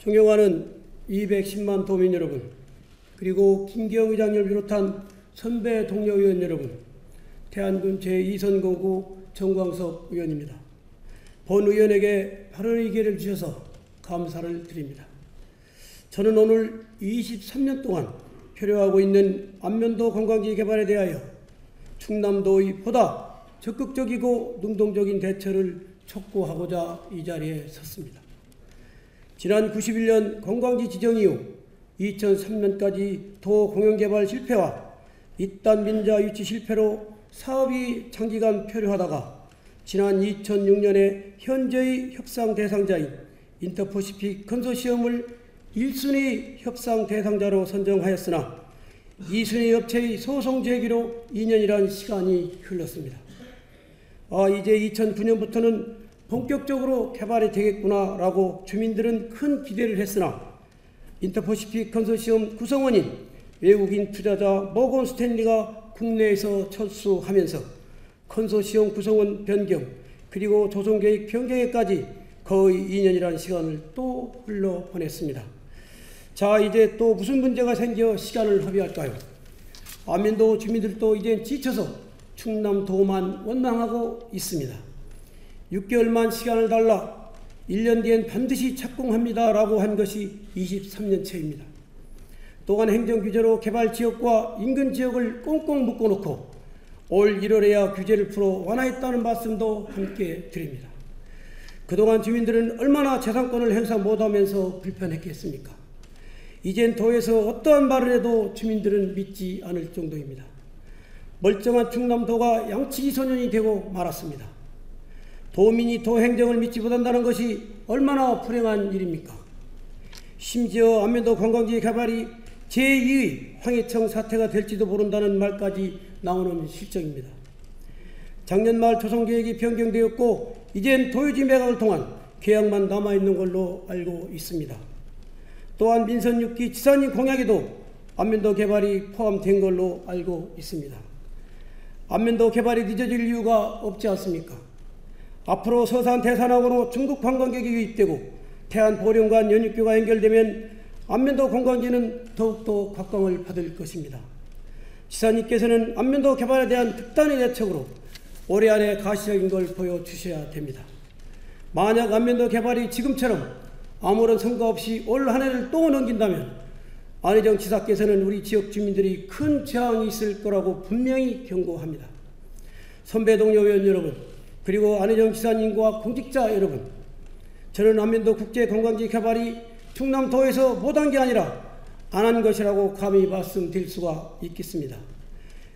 존경하는 210만 도민 여러분, 그리고 김기영 의장님을 비롯한 선배 동료 의원 여러분, 태안군 제2선거구 정광석 의원입니다. 본 의원에게 발언의 기회를 주셔서 감사를 드립니다. 저는 오늘 23년 동안 표류하고 있는 안면도 관광지 개발에 대하여 충남도의 보다 적극적이고 능동적인 대처를 촉구하고자 이 자리에 섰습니다. 지난 91년 관광지 지정 이후 2003년까지 도 공영개발 실패와 이딴 민자 유치 실패로 사업이 장기간 표류하다가 지난 2006년에 현재의 협상 대상자인 인터퍼시픽 컨소시엄을 1순위 협상 대상자로 선정하였으나 2순위 업체의 소송 제기로 2년이란 시간이 흘렀습니다. 이제 2009년부터는 본격적으로 개발이 되겠구나라고 주민들은 큰 기대를 했으나 인터퍼시픽 컨소시엄 구성원인 외국인 투자자 모건 스탠리가 국내에서 철수하면서 컨소시엄 구성원 변경 그리고 조성계획 변경에까지 거의 2년이라는 시간을 또 흘러보냈습니다. 자, 이제 또 무슨 문제가 생겨 시간을 허비할까요? 안면도 주민들도 이제 지쳐서 충남도만 원망하고 있습니다. 6개월만 시간을 달라 1년 뒤엔 반드시 착공합니다 라고 한 것이 23년째입니다. 또한 행정규제로 개발지역과 인근 지역을 꽁꽁 묶어놓고 올 1월에야 규제를 풀어 완화했다는 말씀도 함께 드립니다. 그동안 주민들은 얼마나 재산권을 행사 못하면서 불편했겠습니까? 이젠 도에서 어떠한 말을 해도 주민들은 믿지 않을 정도입니다. 멀쩡한 충남도가 양치기 소년이 되고 말았습니다. 도민이 도 행정을 믿지 못한다는 것이 얼마나 불행한 일입니까? 심지어 안면도 관광지 개발이 제2의 황해청 사태가 될지도 모른다는 말까지 나오는 실정입니다. 작년 말 조성계획이 변경되었고 이젠 도유지 매각을 통한 계약만 남아있는 걸로 알고 있습니다. 또한 민선 6기 지사님 공약에도 안면도 개발이 포함된 걸로 알고 있습니다. 안면도 개발이 늦어질 이유가 없지 않습니까? 앞으로 서산 대산항으로 중국 관광객이 유입되고 태안 보령간 연육교가 연결되면 안면도 관광지는 더욱더 각광을 받을 것입니다. 지사님께서는 안면도 개발에 대한 특단의 대책으로 올해 안에 가시적인 걸 보여주셔야 됩니다. 만약 안면도 개발이 지금처럼 아무런 성과 없이 올 한 해를 또 넘긴다면 안희정 지사께서는 우리 지역 주민들이 큰 저항이 있을 거라고 분명히 경고합니다. 선배 동료 의원 여러분, 그리고 안희정 지사님과 공직자 여러분, 저는 안면도 국제관광지 개발이 충남도에서 못한 게 아니라 안 한 것이라고 감히 말씀드릴 수가 있겠습니다.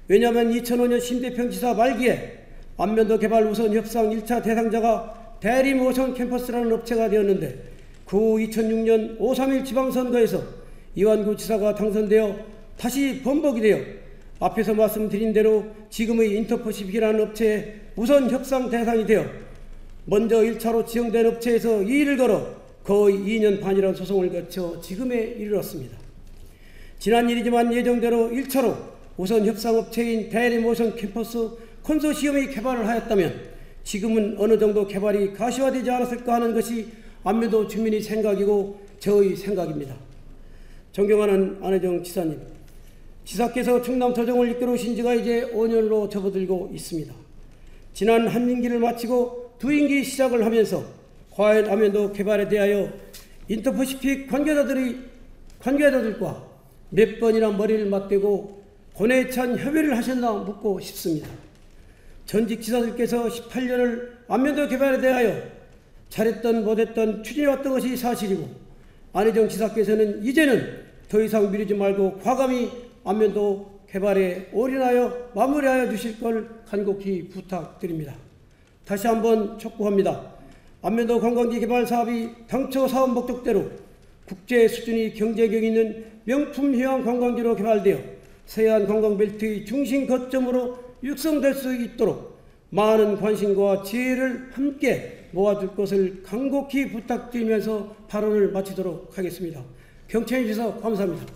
왜냐하면 2005년 심대평 지사 말기에 안면도 개발 우선 협상 1차 대상자가 대림오션 캠퍼스라는 업체가 되었는데 그 후 2006년 5.3.1 지방선거에서 이완구 지사가 당선되어 다시 번복이 되어 앞에서 말씀드린 대로 지금의 인터퍼시픽이라는 업체의 우선 협상 대상이 되어 먼저 1차로 지정된 업체에서 이의를 걸어 거의 2년 반이라는 소송을 거쳐 지금에 이르렀습니다. 지난 일이지만 예정대로 1차로 우선 협상업체인 대림오션 캠퍼스 컨소시엄이 개발을 하였다면 지금은 어느 정도 개발이 가시화되지 않았을까 하는 것이 안면도 주민의 생각이고 저의 생각입니다. 존경하는 안희정 지사님, 지사께서 충남 도정을 이끌어오신 지가 이제 5년으로 접어들고 있습니다. 지난 한 임기를 마치고 두 임기 시작을 하면서 과연 안면도 개발에 대하여 인터퍼시픽 관계자들과 몇 번이나 머리를 맞대고 고뇌에 찬 협의를 하셨나 묻고 싶습니다. 전직 지사들께서 18년을 안면도 개발에 대하여 잘했던 못했던 추진해왔던 것이 사실이고 안희정 지사께서는 이제는 더 이상 미루지 말고 과감히 안면도 개발에 올인하여 마무리하여 주실 걸 간곡히 부탁드립니다. 다시 한번 촉구합니다. 안면도 관광지 개발 사업이 당초 사업 목적대로 국제 수준의 경제력 있는 명품 휴양 관광지로 개발되어 서해안 관광벨트의 중심 거점으로 육성될 수 있도록 많은 관심과 지혜를 함께 모아줄 것을 간곡히 부탁드리면서 발언을 마치도록 하겠습니다. 경청해 주셔서 감사합니다.